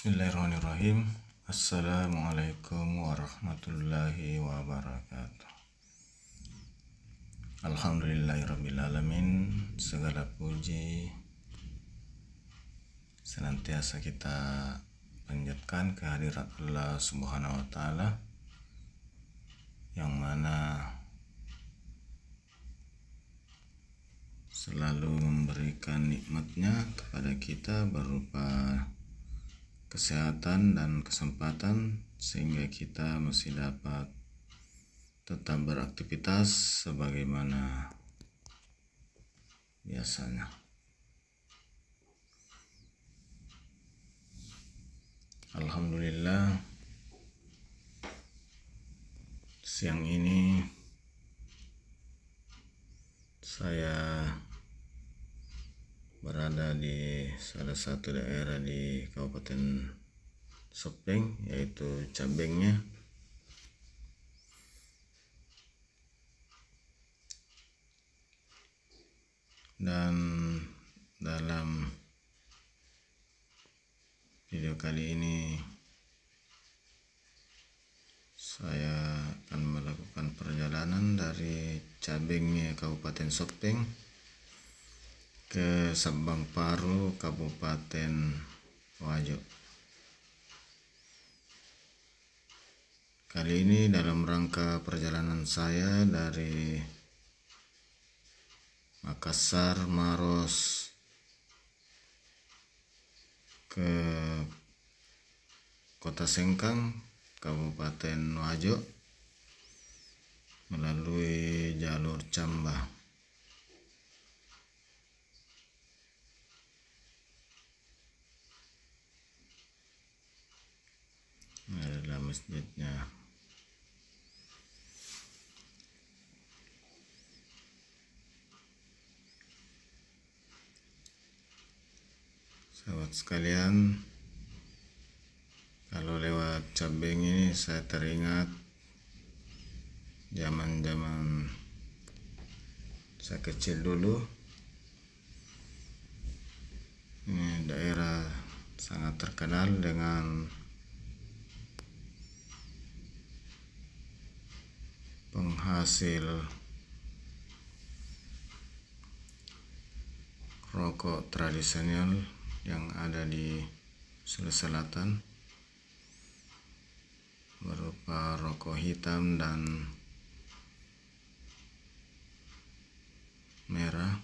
Bismillahirrahmanirrahim. Assalamualaikum warahmatullahi wabarakatuh. Alhamdulillahirrabbilalamin. Segala puji senantiasa kita panjatkan kehadirat Allah Subhanahu wa Ta'ala, yang mana selalu memberikan nikmatnya kepada kita berupa kesehatan dan kesempatan, sehingga kita masih dapat tetap beraktivitas sebagaimana biasanya. Alhamdulillah, siang ini saya berada di salah satu daerah di Kabupaten Sopeng, yaitu Cabengnya. Dan dalam video kali ini saya akan melakukan perjalanan dari Cabengnya Kabupaten Sopeng ke Sabang Paru Kabupaten Wajo. Kali ini dalam rangka perjalanan saya dari Makassar Maros ke Kota Sengkang Kabupaten Wajo melalui jalur Camba. Adalah masjidnya. Sahabat sekalian, kalau lewat Cabeng ini saya teringat zaman-zaman saya kecil dulu. Ini daerah sangat terkenal dengan penghasil rokok tradisional yang ada di Sulawesi Selatan, berupa rokok hitam dan merah.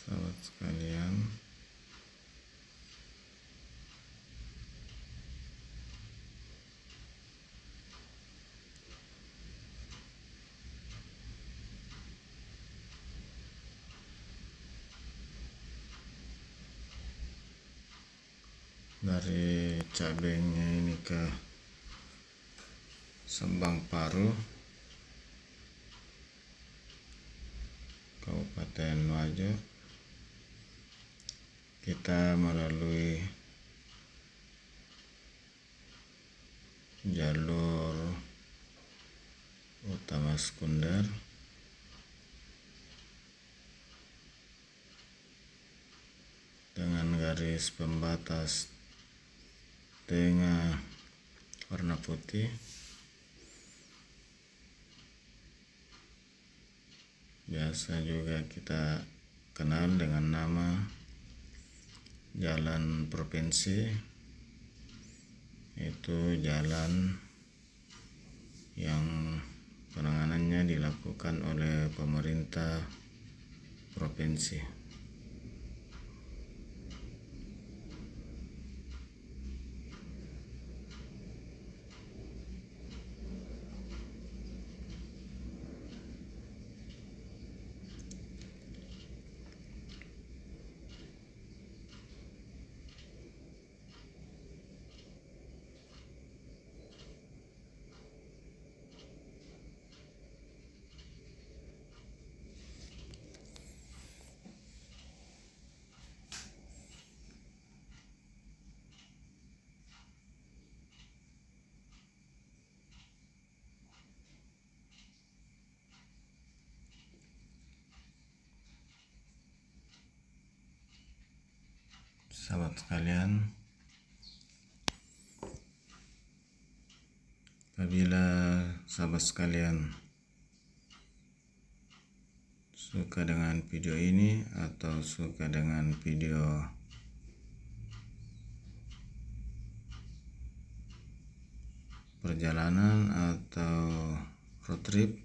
Sahabat sekalian, dari Cabengnya ini ke Sabang Paru Kabupaten Wajo, kita melalui jalur utama sekunder dengan garis pembatas tengah warna putih. Biasa juga kita kenal dengan nama Jalan Provinsi, itu jalan yang penanganannya dilakukan oleh pemerintah provinsi. Sahabat sekalian, apabila sahabat sekalian suka dengan video ini atau suka dengan video perjalanan atau road trip,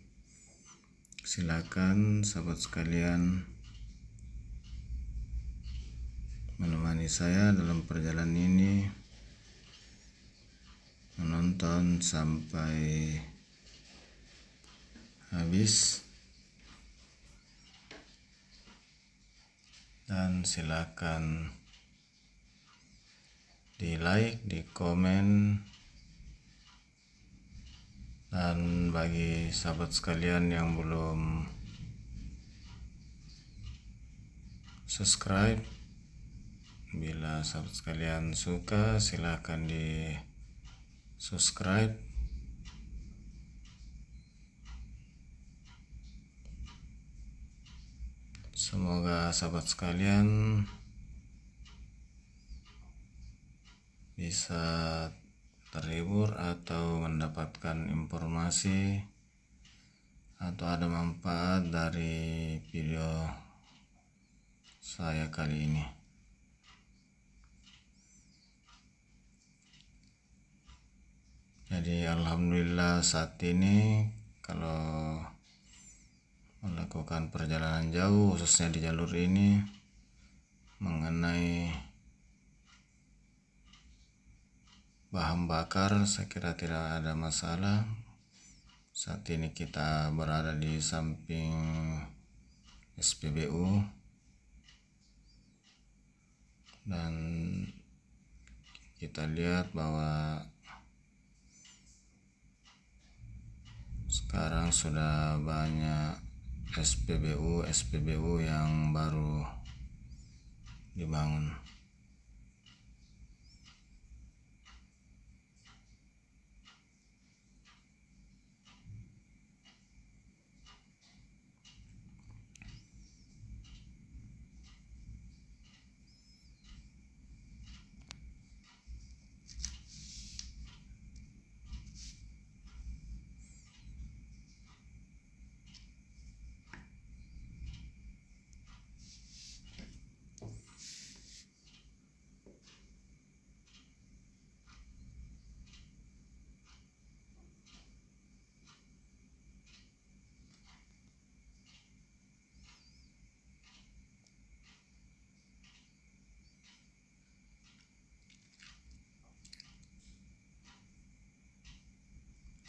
silakan sahabat sekalian menemani saya dalam perjalanan ini, menonton sampai habis, dan silakan di like, di komen, dan bagi sahabat sekalian yang belum subscribe, bila sahabat sekalian suka silakan di subscribe. Semoga sahabat sekalian bisa terhibur atau mendapatkan informasi atau ada manfaat dari video saya kali ini. Jadi alhamdulillah saat ini kalau melakukan perjalanan jauh, khususnya di jalur ini, mengenai bahan bakar saya kira tidak ada masalah. Saat ini kita berada di samping SPBU dan kita lihat bahwa sekarang sudah banyak SPBU yang baru dibangun.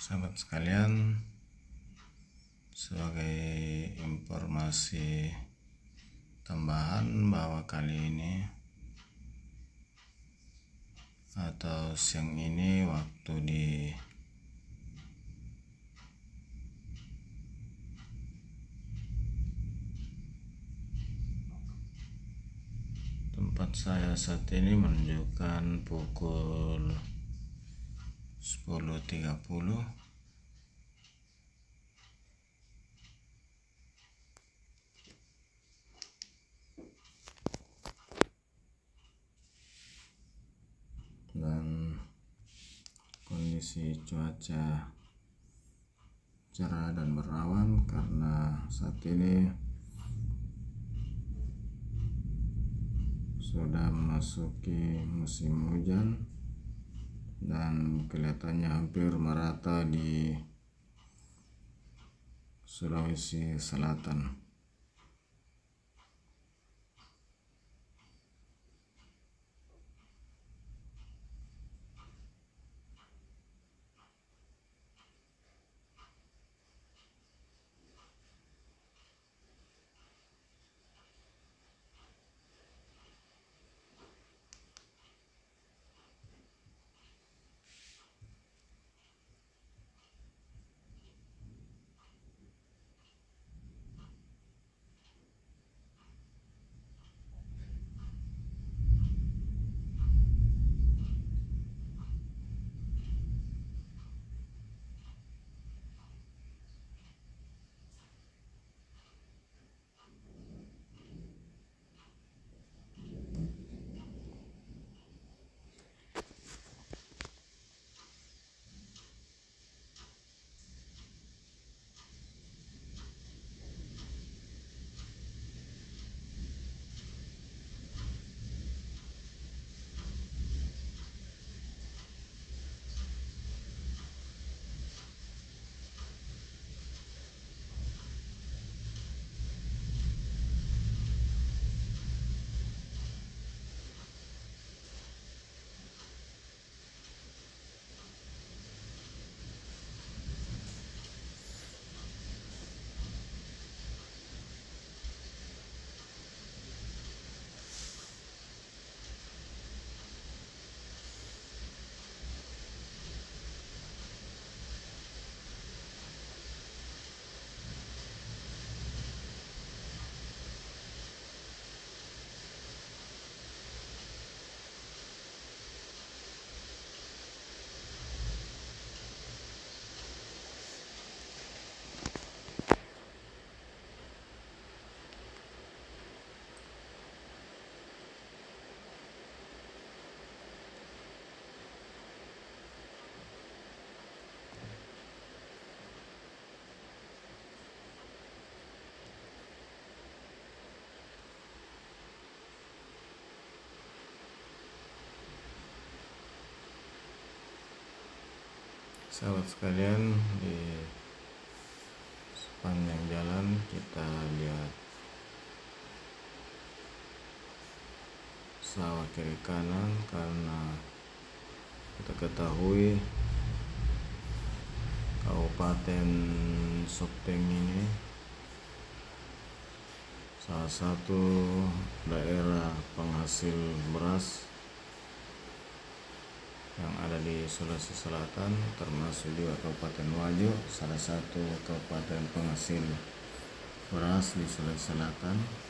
Sahabat sekalian, sebagai informasi tambahan bahwa kali ini atau siang ini waktu di tempat saya saat ini menunjukkan pukul 10.30. Dan kondisi cuaca cerah dan berawan karena saat ini sudah memasuki musim hujan dan kelihatannya hampir merata di Sulawesi Selatan. Sahabat sekalian, di sepanjang jalan kita lihat sawah kiri kanan, karena kita ketahui Kabupaten Sopeng ini salah satu daerah penghasil beras yang ada di Sulawesi Selatan, termasuk juga Kabupaten Wajo, salah satu kabupaten penghasil beras di Sulawesi Selatan.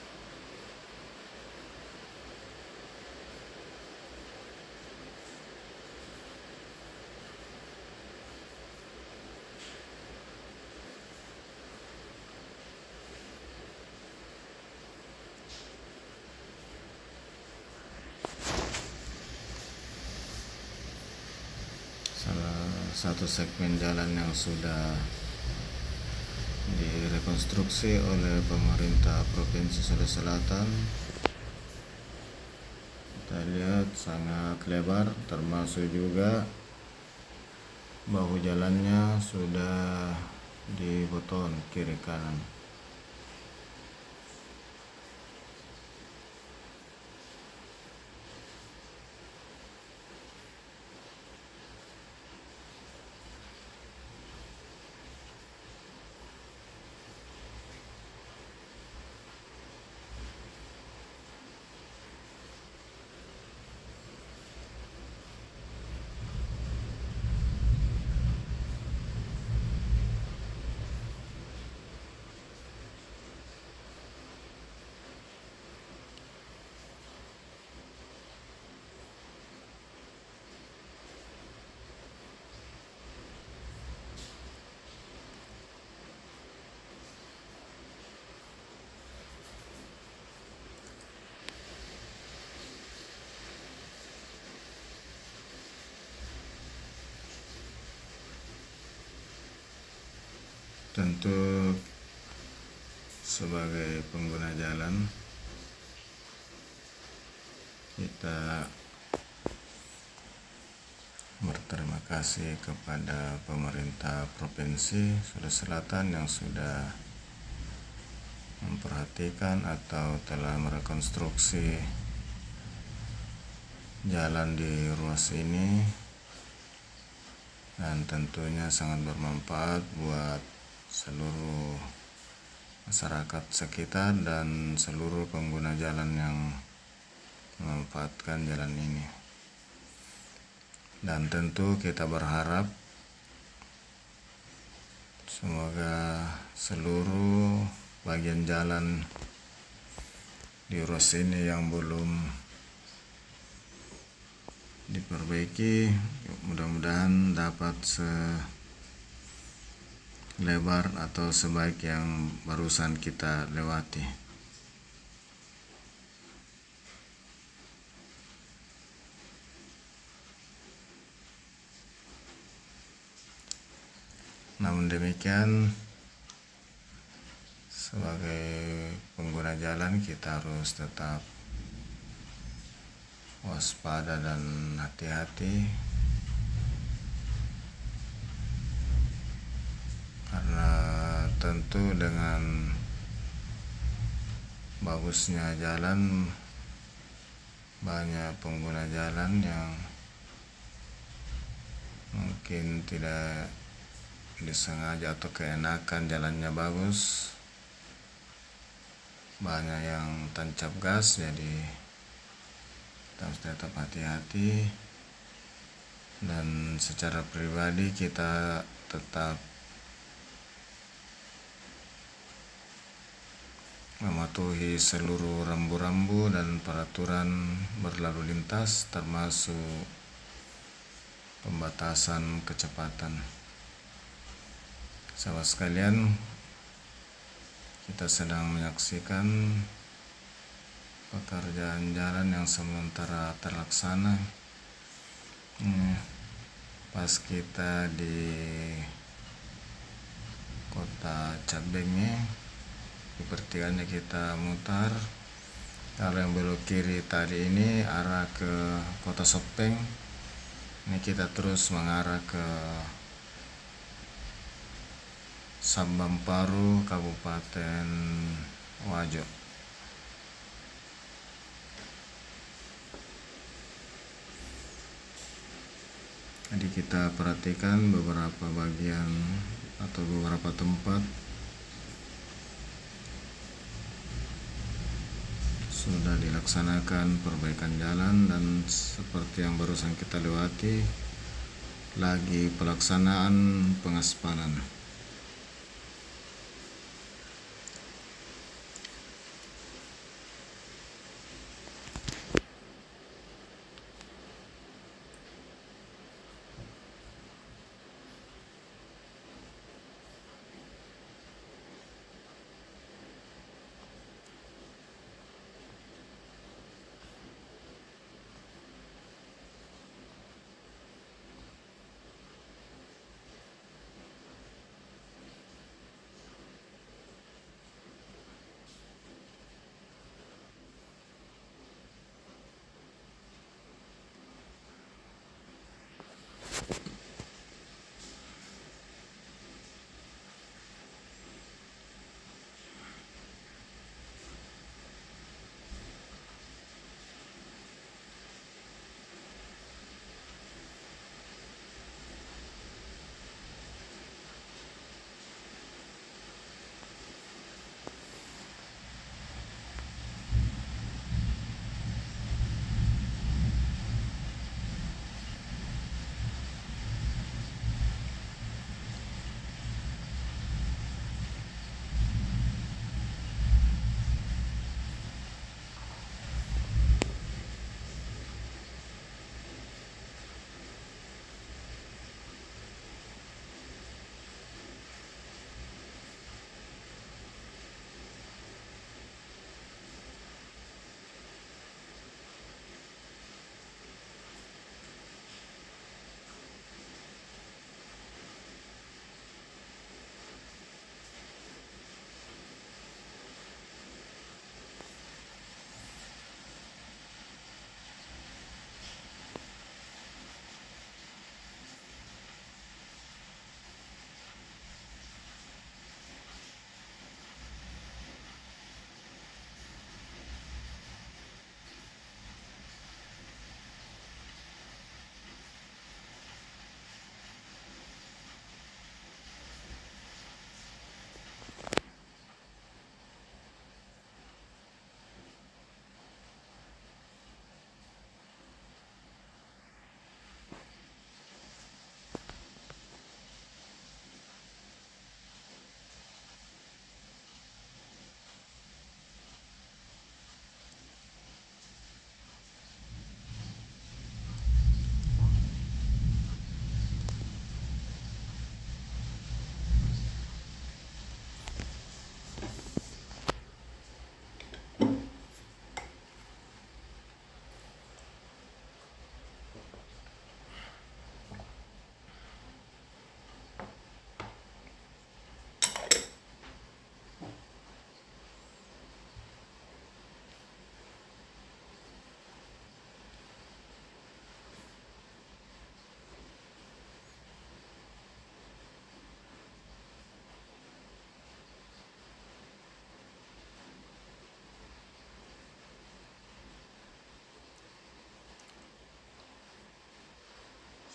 Salah satu segmen jalan yang sudah direkonstruksi oleh pemerintah Provinsi Sulawesi Selatan. Kita lihat sangat lebar, termasuk juga bahu jalannya sudah dibeton kiri kanan. Tentu sebagai pengguna jalan kita berterima kasih kepada pemerintah Provinsi Sulawesi Selatan yang sudah memperhatikan atau telah merekonstruksi jalan di ruas ini, dan tentunya sangat bermanfaat buat seluruh masyarakat sekitar dan seluruh pengguna jalan yang memanfaatkan jalan ini. Dan tentu kita berharap semoga seluruh bagian jalan di ruas ini yang belum diperbaiki mudah-mudahan dapat selebar atau sebaik yang barusan kita lewati. Namun demikian, sebagai pengguna jalan kita harus tetap waspada dan hati-hati, karena tentu dengan bagusnya jalan banyak pengguna jalan yang mungkin tidak disengaja atau keenakan jalannya bagus, banyak yang tancap gas, jadi kita harus tetap hati-hati. Dan secara pribadi kita tetap mematuhi seluruh rambu-rambu dan peraturan berlalu lintas, termasuk pembatasan kecepatan. Sahabat sekalian, kita sedang menyaksikan pekerjaan jalan yang sementara terlaksana. Pas kita di kota Cabenge, di pertigaannya kita mutar. Kalau yang belok kiri tadi ini arah ke kota Sopeng, ini kita terus mengarah ke Sabangparu, Kabupaten Wajo. Jadi kita perhatikan beberapa bagian atau beberapa tempat sudah dilaksanakan perbaikan jalan, dan seperti yang barusan kita lewati, lagi pelaksanaan pengaspalan.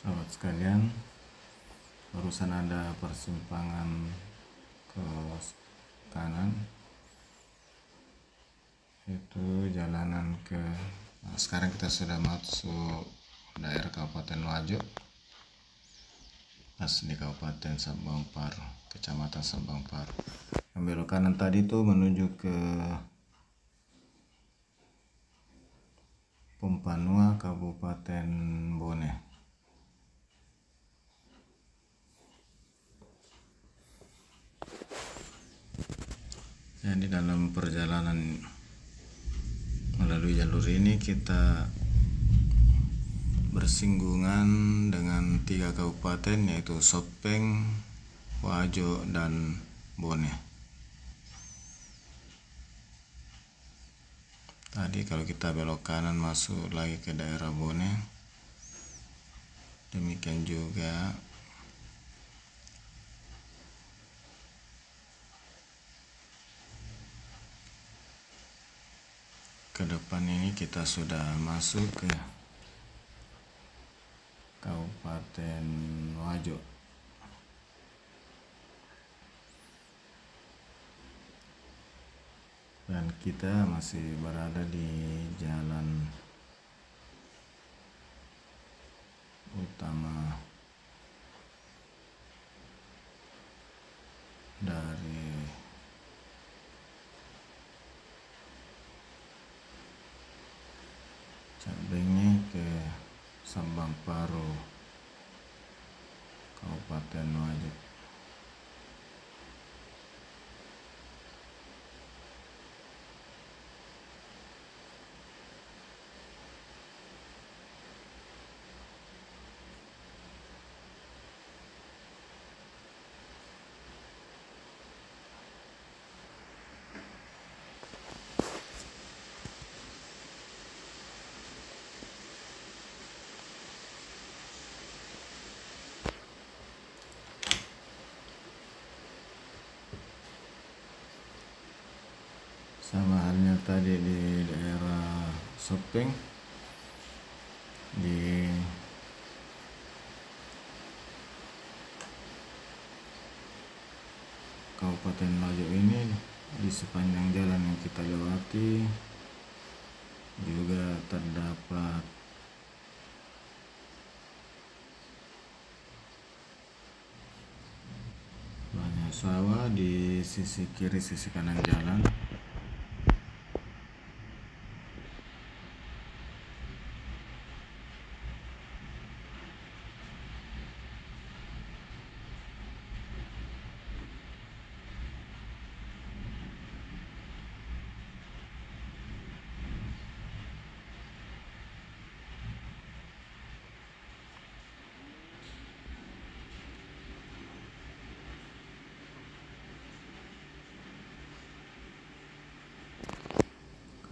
Sahabat sekalian, barusan ada persimpangan ke kanan, itu jalanan ke sekarang kita sudah masuk daerah Kabupaten Wajo, pas di Kabupaten Sabangparu, Kecamatan Sabangparu. Yang belok kanan tadi tuh menuju ke Pompanua, Kabupaten Bone. Jadi dalam perjalanan melalui jalur ini kita bersinggungan dengan 3 kabupaten, yaitu Sopeng, Wajo, dan Bone. Tadi kalau kita belok kanan masuk lagi ke daerah Bone, demikian juga ke depan ini kita sudah masuk ke Kabupaten Wajo. Dan kita masih berada di jalan utama dari Cabenge ke Sambangparo, Kabupaten Wajo. Sama halnya tadi di daerah Sopeng, di Kabupaten Wajo ini, di sepanjang jalan yang kita lewati juga terdapat banyak sawah di sisi kiri, sisi kanan jalan.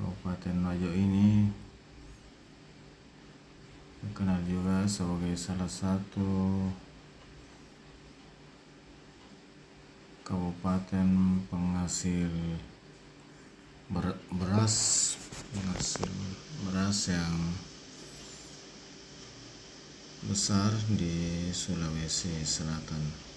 Kabupaten Wajo ini dikenal juga sebagai salah satu kabupaten penghasil beras yang besar di Sulawesi Selatan.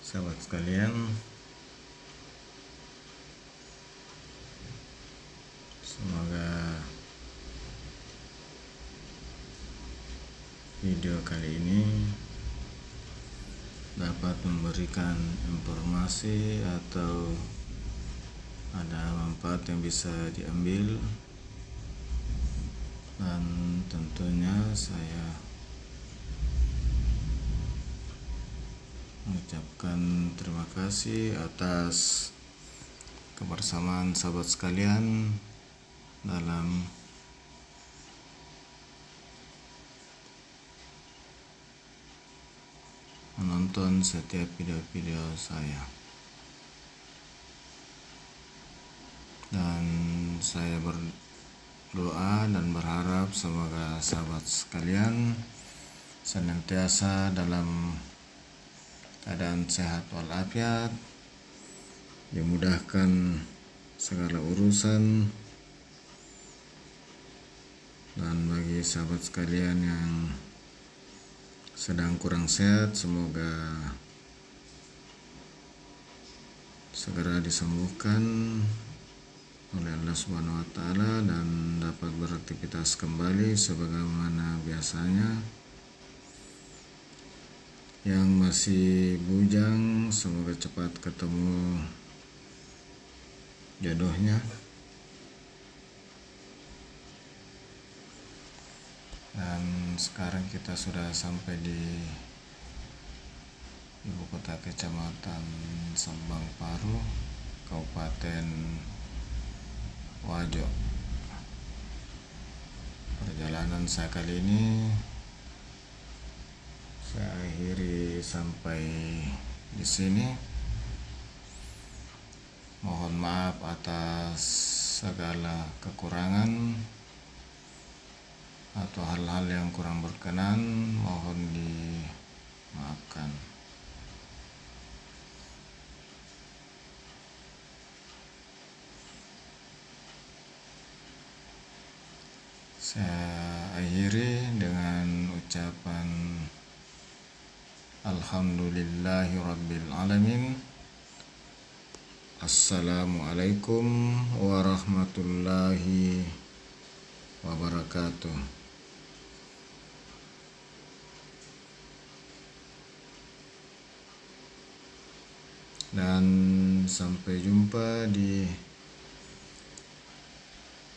Sahabat sekalian, semoga video kali ini dapat memberikan informasi atau ada manfaat yang bisa diambil, dan tentunya saya mengucapkan terima kasih atas kebersamaan sahabat sekalian dalam menonton setiap video-video saya. Dan saya berdoa dan berharap semoga sahabat sekalian senantiasa dalam keadaan sehat walafiat, dimudahkan segala urusan, dan bagi sahabat sekalian yang sedang kurang sehat, semoga segera disembuhkan oleh Allah Subhanahu wa Ta'ala dan dapat beraktivitas kembali sebagaimana biasanya. Yang masih bujang, semoga cepat ketemu jodohnya. Dan sekarang kita sudah sampai di ibu kota kecamatan Sambang Paru, Kabupaten Wajo. Perjalanan saya kali ini saya akhiri sampai di sini. Mohon maaf atas segala kekurangan atau hal-hal yang kurang berkenan, mohon dimaafkan. Saya akhiri dengan ucapan Alhamdulillahirabbil alamin. Assalamualaikum warahmatullahi wabarakatuh. Dan sampai jumpa di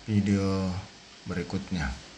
video berikutnya.